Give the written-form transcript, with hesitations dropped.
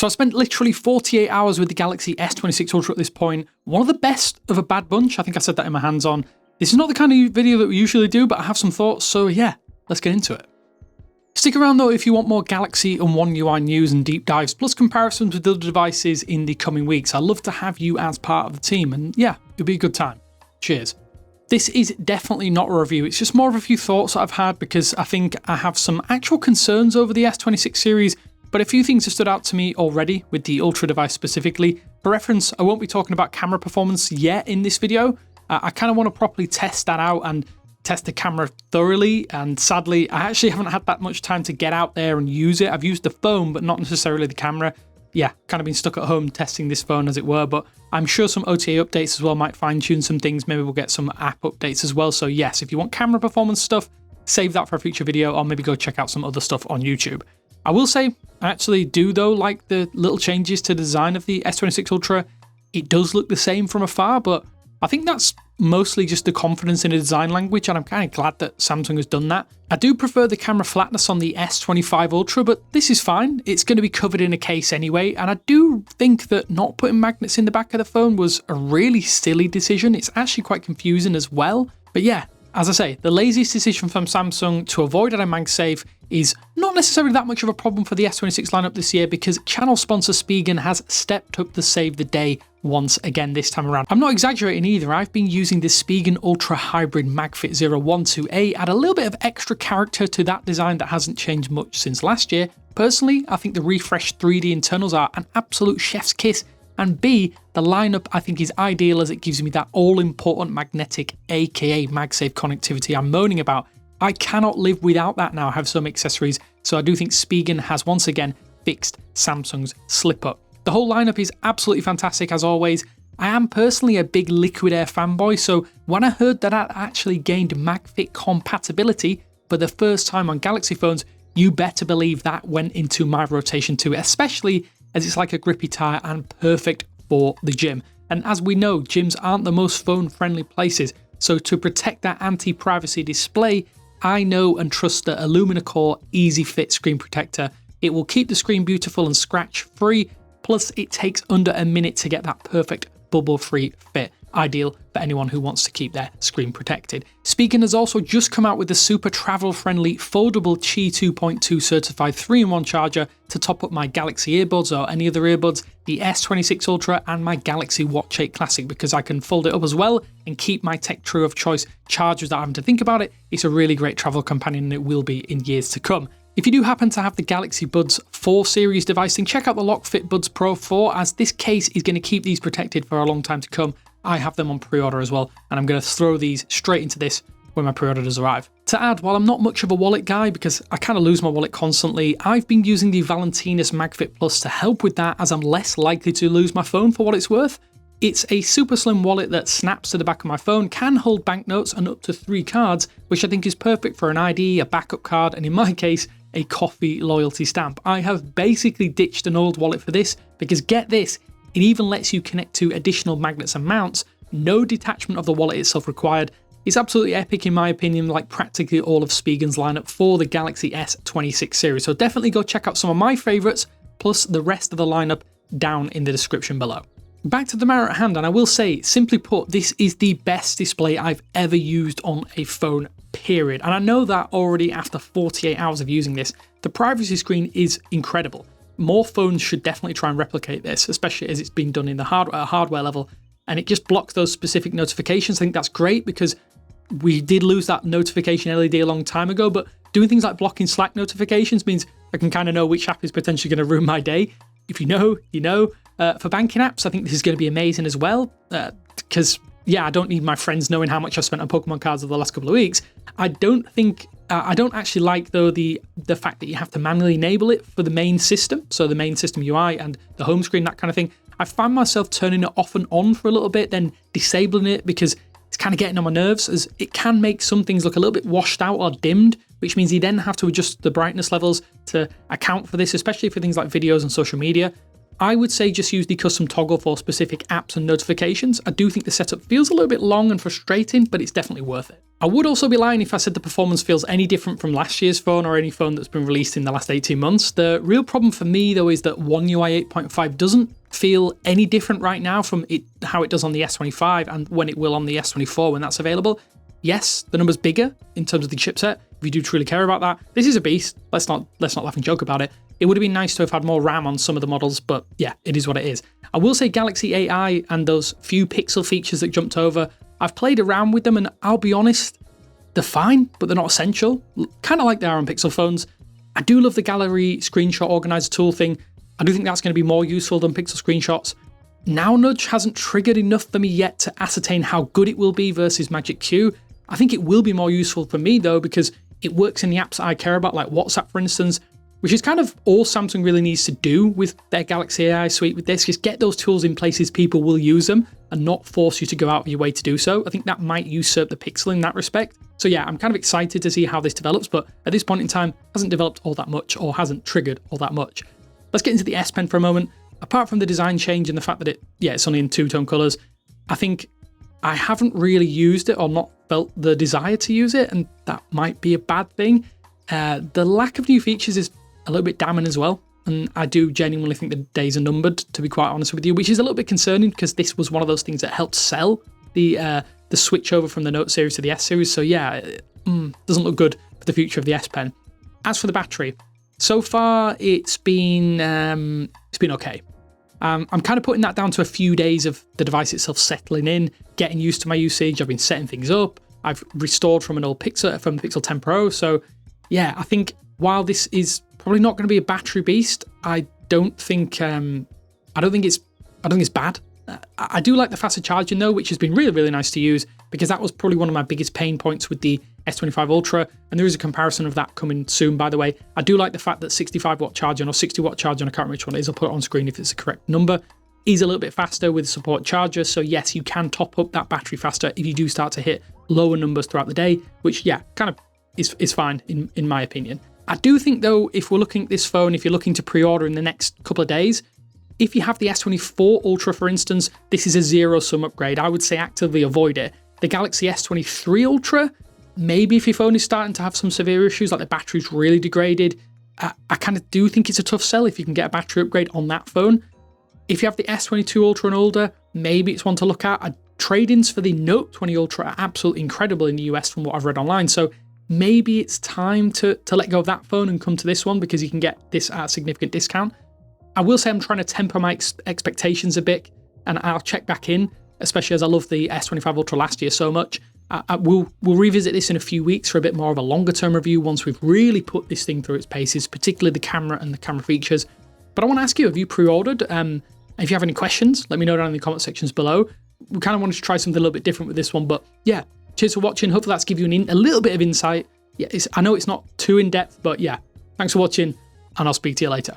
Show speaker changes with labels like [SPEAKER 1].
[SPEAKER 1] So I spent literally 48 hours with the Galaxy S26 Ultra at this point. One of the best of a bad bunch. I think I said that in my hands-on. This is not the kind of video that we usually do, but I have some thoughts, so yeah, let's get into it. Stick around though if you want more Galaxy and One UI news and deep dives, plus comparisons with other devices in the coming weeks. I'd love to have you as part of the team, and yeah, it'll be a good time. Cheers. This is definitely not a review, it's just more of a few thoughts that I've had because I think I have some actual concerns over the S26 series, but a few things have stood out to me already with the Ultra device specifically. For reference, I won't be talking about camera performance yet in this video. I kind of want to properly test that out and test the camera thoroughly, and sadly I actually haven't had that much time to get out there and use it. I've used the phone but not necessarily the camera. Yeah, kind of been stuck at home testing this phone as it were, but I'm sure some OTA updates as well might fine-tune some things. Maybe we'll get some app updates as well. So yes, if you want camera performance stuff, save that for a future video, or maybe go check out some other stuff on YouTube. I will say, I actually do though like the little changes to the design of the S26 Ultra. It does look the same from afar, but I think that's mostly just the confidence in the design language, and I'm kind of glad that Samsung has done that. I do prefer the camera flatness on the S25 Ultra, but this is fine. It's going to be covered in a case anyway, and I do think that not putting magnets in the back of the phone was a really silly decision. It's actually quite confusing as well. But yeah, as I say, the laziest decision from Samsung to avoid a MagSafe is not necessarily that much of a problem for the S26 lineup this year, because channel sponsor Spigen has stepped up to save the day once again this time around. I'm not exaggerating either. I've been using this Spigen Ultra Hybrid MagFit 012A, add a little bit of extra character to that design that hasn't changed much since last year. Personally, I think the refreshed 3D internals are an absolute chef's kiss, and B, the lineup I think is ideal as it gives me that all-important magnetic aka MagSafe connectivity I'm moaning about. I cannot live without that now. I have some accessories, so I do think Spigen has once again fixed Samsung's slip-up. The whole lineup is absolutely fantastic as always. I am personally a big Liquid Air fanboy, so when I heard that I actually gained MagFit compatibility for the first time on Galaxy phones, you better believe that went into my rotation too, especially as it's like a grippy tire and perfect for the gym. And as we know, gyms aren't the most phone-friendly places, so to protect that anti-privacy display, I know and trust the Illumina Core Easy Fit screen protector. It will keep the screen beautiful and scratch-free, plus it takes under a minute to get that perfect bubble-free fit, ideal for anyone who wants to keep their screen protected. Spigen has also just come out with the super travel-friendly foldable Qi 2.2 certified 3-in-1 charger to top up my Galaxy earbuds or any other earbuds, the S26 Ultra and my Galaxy Watch 8 Classic, because I can fold it up as well and keep my tech true of choice chargers without having to think about it. It's a really great travel companion and it will be in years to come. If you do happen to have the Galaxy Buds 4 series device, then check out the LockFit Buds Pro 4, as this case is going to keep these protected for a long time to come. I have them on pre-order as well, and I'm going to throw these straight into this when my pre-order does arrive. To add, while I'm not much of a wallet guy because I kind of lose my wallet constantly, I've been using the Valentinus MagFit Plus to help with that, as I'm less likely to lose my phone for what it's worth. It's a super slim wallet that snaps to the back of my phone, can hold banknotes and up to 3 cards, which I think is perfect for an ID, a backup card, and in my case, a coffee loyalty stamp. I have basically ditched an old wallet for this because, get this, it even lets you connect to additional magnets and mounts, no detachment of the wallet itself required. It's absolutely epic in my opinion, like practically all of Spigen's lineup for the Galaxy S26 series. So definitely go check out some of my favourites, plus the rest of the lineup down in the description below. Back to the matter at hand, and I will say, simply put, this is the best display I've ever used on a phone, period. And I know that already after 48 hours of using this. The privacy screen is incredible. More phones should definitely try and replicate this, especially as it's been done in the hardware level, and it just blocks those specific notifications. I think that's great because we did lose that notification LED a long time ago, but doing things like blocking Slack notifications means I can kind of know which app is potentially going to ruin my day. If you know, you know. For banking apps, I think this is going to be amazing as well, because yeah, I don't need my friends knowing how much I've spent on Pokemon cards over the last couple of weeks. I don't actually like though the fact that you have to manually enable it for the main system, so the main system UI and the home screen, that kind of thing. I find myself turning it off and on for a little bit, then disabling it because it's kind of getting on my nerves, as it can make some things look a little bit washed out or dimmed, which means you then have to adjust the brightness levels to account for this, especially for things like videos and social media. I would say just use the custom toggle for specific apps and notifications. I do think the setup feels a little bit long and frustrating, but it's definitely worth it. I would also be lying if I said the performance feels any different from last year's phone or any phone that's been released in the last 18 months. The real problem for me, though, is that One UI 8.5 doesn't feel any different right now from how it does on the S25 and when it will on the S24 when that's available. Yes, the number's bigger in terms of the chipset, if you do truly care about that. This is a beast. Let's not laugh and joke about it. It would have been nice to have had more RAM on some of the models, but yeah, it is what it is. I will say Galaxy AI and those few pixel features that jumped over, I've played around with them and I'll be honest, they're fine, but they're not essential. Kind of like they are on Pixel phones. I do love the gallery screenshot organizer tool thing. I do think that's going to be more useful than Pixel screenshots. Now Nudge hasn't triggered enough for me yet to ascertain how good it will be versus Magic Q. I think it will be more useful for me though, because it works in the apps that I care about, like WhatsApp for instance, which is kind of all Samsung really needs to do with their Galaxy AI suite with this. Just get those tools in places people will use them and not force you to go out of your way to do so. I think that might usurp the Pixel in that respect. So yeah, I'm kind of excited to see how this develops, but at this point in time, hasn't developed all that much or hasn't triggered all that much. Let's get into the S Pen for a moment. Apart from the design change and the fact that it's only in two-tone colours, I think I haven't really used it or not felt the desire to use it, and that might be a bad thing. The lack of new features is a little bit damning as well, and I do genuinely think the days are numbered, to be quite honest with you, which is a little bit concerning because this was one of those things that helped sell the switch over from the Note series to the S series. So yeah, doesn't look good for the future of the S Pen. As for the battery, so far it's been okay. I'm kind of putting that down to a few days of the device itself settling in, getting used to my usage. I've been setting things up. I've restored from an old Pixel, from the Pixel 10 Pro. So yeah, I think while this is probably not going to be a battery beast, I don't think it's bad. I do like the faster charging though, which has been really, really nice to use because that was probably one of my biggest pain points with the S25 Ultra, and there is a comparison of that coming soon, by the way. I do like the fact that 65-watt charging or 60-watt charging, I can't remember which one it is, I'll put it on screen if it's the correct number, is a little bit faster with support charger. So yes, you can top up that battery faster if you do start to hit lower numbers throughout the day, which yeah, kind of is fine in my opinion. I do think though, if we're looking at this phone, if you're looking to pre-order in the next couple of days, if you have the S24 Ultra, for instance, this is a zero-sum upgrade. I would say actively avoid it. The Galaxy S23 Ultra, maybe if your phone is starting to have some severe issues, like the battery's really degraded, I kind of do think it's a tough sell if you can get a battery upgrade on that phone. If you have the S22 Ultra and older, maybe it's one to look at. Trade-ins for the Note 20 Ultra are absolutely incredible in the US from what I've read online, so maybe it's time to let go of that phone and come to this one because you can get this at a significant discount. I will say I'm trying to temper my expectations a bit, and I'll check back in, especially as I love the S25 Ultra last year so much. We'll revisit this in a few weeks for a bit more of a longer term review once we've really put this thing through its paces, particularly the camera and the camera features. But I want to ask you, have you pre-ordered? If you have any questions, let me know down in the comment sections below. We kind of wanted to try something a little bit different with this one, but yeah, cheers for watching. Hopefully that's given you a little bit of insight. Yeah, I know it's not too in-depth, but yeah, thanks for watching, and I'll speak to you later.